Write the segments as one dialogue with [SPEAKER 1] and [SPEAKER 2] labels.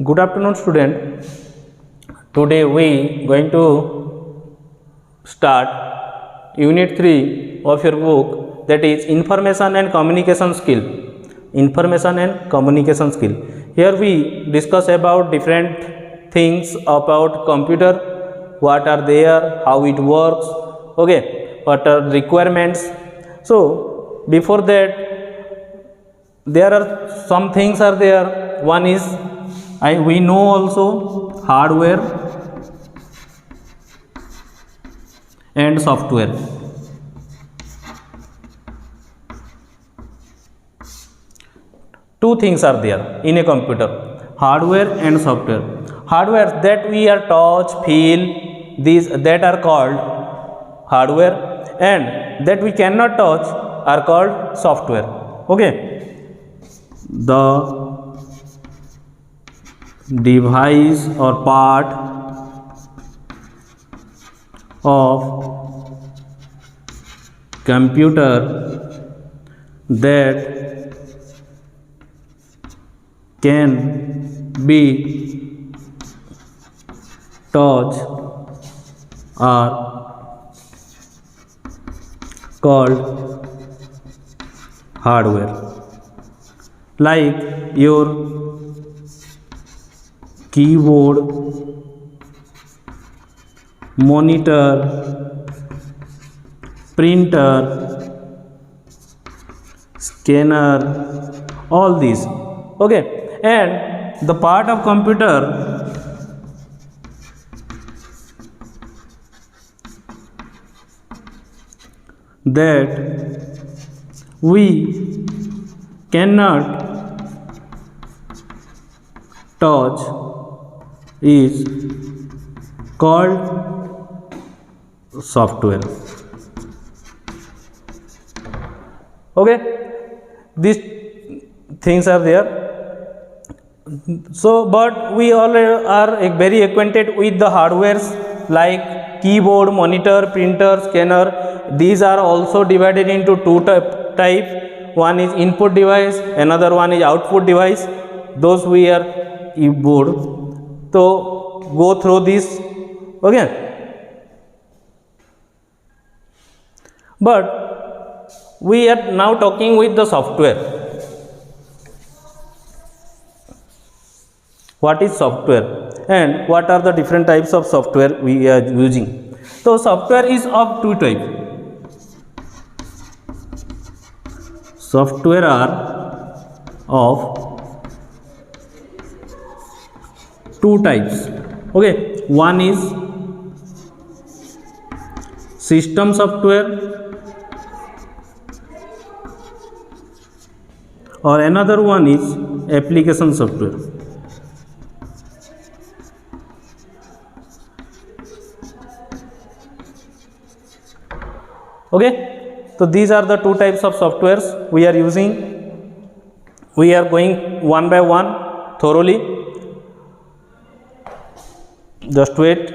[SPEAKER 1] Good afternoon, student. Today we going to start Unit 3 of your book, that is Information and Communication Skill. Information and Communication Skill. Here we discuss about different things about computer, what are there, how it works, okay, what are requirements. So before that, there are some things are there. One is we know also hardware and software. Two things are there in a computer, hardware and software. Hardware that we are touch, feel, these that are called hardware, and that we cannot touch are called software. Okay, the device or part of computer that can be touched are called hardware, like your keyboard, monitor, printer, scanner, all these. Okay, and the part of computer that we cannot touch is called software. Okay, these things are there. So but we all are very acquainted with the hardwares like keyboard, monitor, printer, scanner. These are also divided into two type. One is input device, another one is output device. Those we are keyboard. So go through this. Okay, but we are now talking with the software. What is software and what are the different types of software we are using? So software is of two types. Software are of two types. Okay, one is system software or another one is application software. Okay, so these are the two types of softwares we are using. We are going one by one thoroughly. Just wait.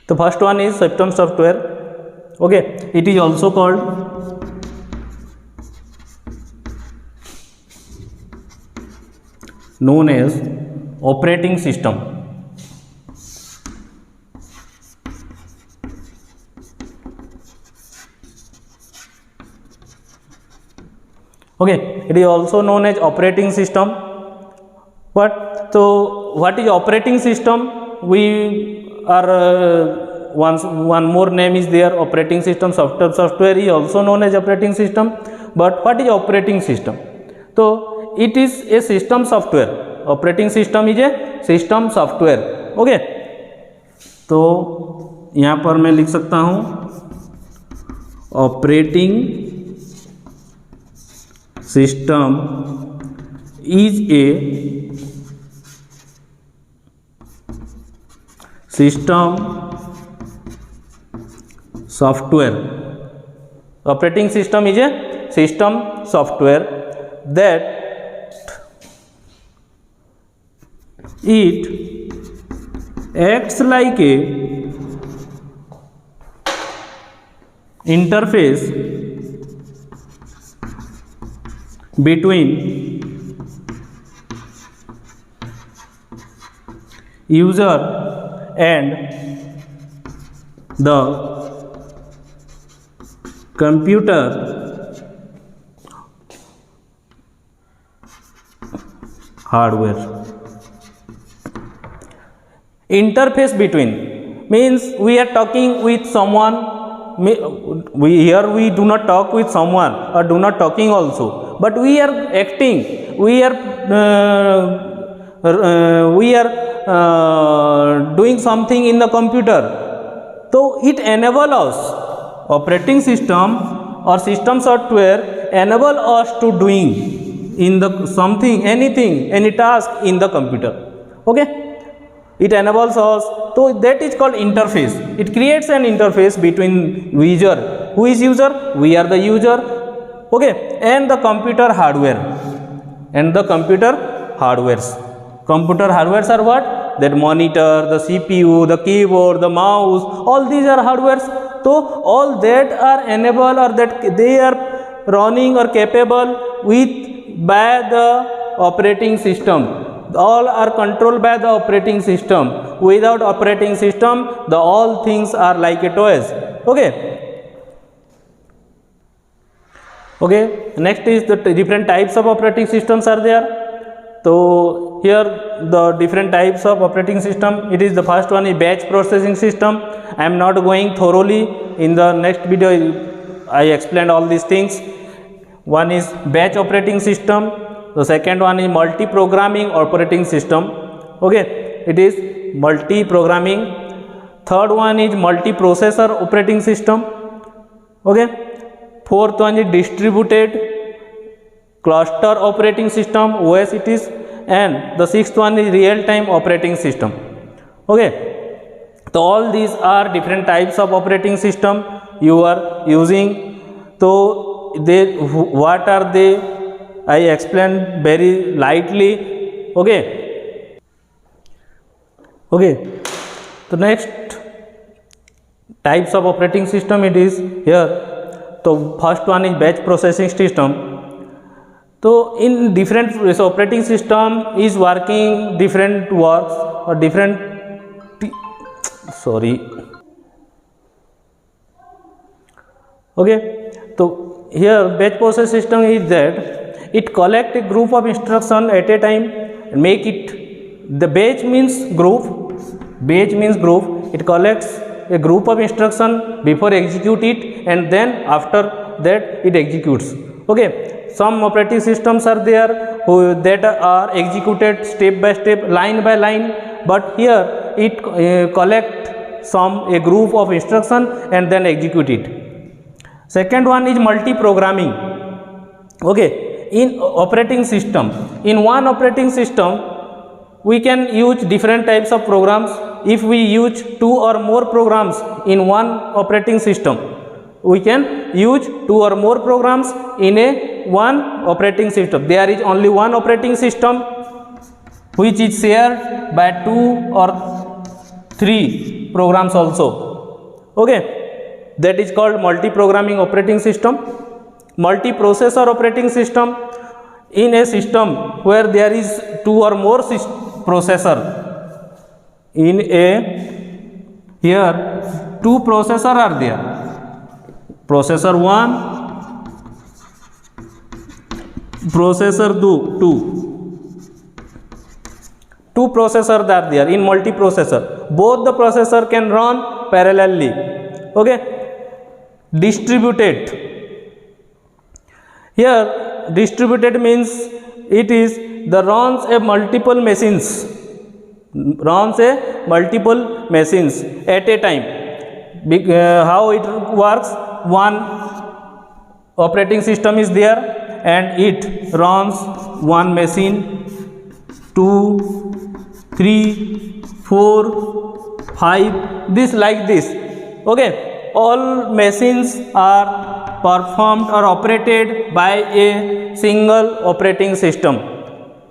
[SPEAKER 1] The first one is system software. Okay, it is also called known as operating system. Okay, it is also known as operating system. What is operating system? We are one more name is there, operating system. Software is also known as operating system. But what is operating system? So it is a system software. Operating system is a system software. Okay, तो यहाँ पर मैं लिख सकता हूँ operating system is a system software. Operating system is a system software that it acts like a interface between user and the computer hardware. Interface between means we are talking with someone. We do not talk with someone or do not talking also, but we are acting, we are doing something in the computer. So it enable us, operating system or system software enable us to doing in the something, anything, any task in the computer. Okay, it enables us. So that is called interface. It creates an interface between user. Who is user? We are the user. Okay, and the computer hardware. And the computer hardwares. Computer hardwares are what? That monitor, the CPU, the keyboard, the mouse, all these are hardwares. So all that are enabled or that they are running or capable with by the operating system. All are controlled by the operating system. Without operating system, the all things are like a toys. Okay. Okay, next is the different types of operating systems are there. So here the different types of operating system. It is the first one is batch processing system. I am not going thoroughly. In the next video I explained all these things. One is batch operating system. The second one is multi-programming operating system. Okay, it is multi-programming. Third one is multi-processor operating system. Okay, fourth one is distributed cluster operating system, OS it is, and the sixth one is real-time operating system. Okay, so all these are different types of operating system you are using. So they, what are they? I explained very lightly. Okay. Okay. The next types of operating system it is here. So first one is batch processing system. So in different operating system is working different works or different Okay. So here batch process system is that it collect a group of instruction at a time and make it, the batch means group, batch means group. It collects a group of instruction before execute it, and then after that it executes. Okay, some operating systems are there that are executed step by step, line by line, but here it collect a group of instruction and then execute it. Second one is multi-programming. Okay, in operating system, in one operating system we can use different types of programs. If we use two or more programs in one operating system, we can use two or more programs in a one operating system. There is only one operating system which is shared by two or three programs also. Okay, that is called multi-programming operating system. Multi-processor operating system, in a system where there is two or more processor. In a, here two processor are there, processor 1, processor 2. Two processors are there in multiprocessor. Both the processor can run parallelly. Okay, distributed. Here distributed means it is the runs a multiple machines at a time. How it works? One operating system is there and it runs one machine, 2, 3, 4, 5, this like this. Okay, all machines are performed or operated by a single operating system.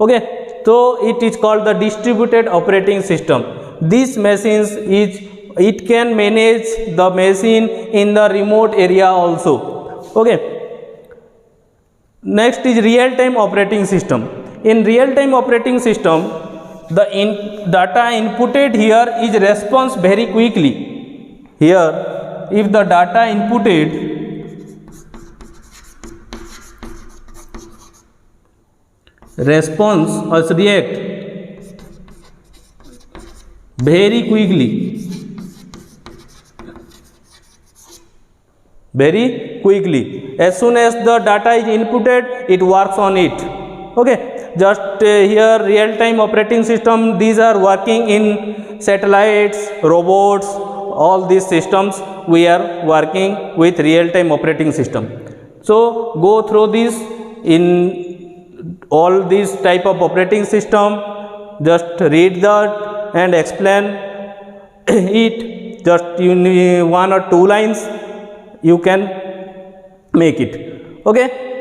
[SPEAKER 1] Okay, so it is called the distributed operating system. These machines it can manage the machine in the remote area also. Okay, next is real time operating system. In real time operating system, the data inputted here is response very quickly. Here if the data inputted response or react very quickly, as soon as the data is inputted it works on it. Okay, just here real time operating system, these are working in satellites, robots, all these systems we are working with real time operating system. So go through this in all these type of operating system, just read that and explain it, just one or two lines you can make it. Okay.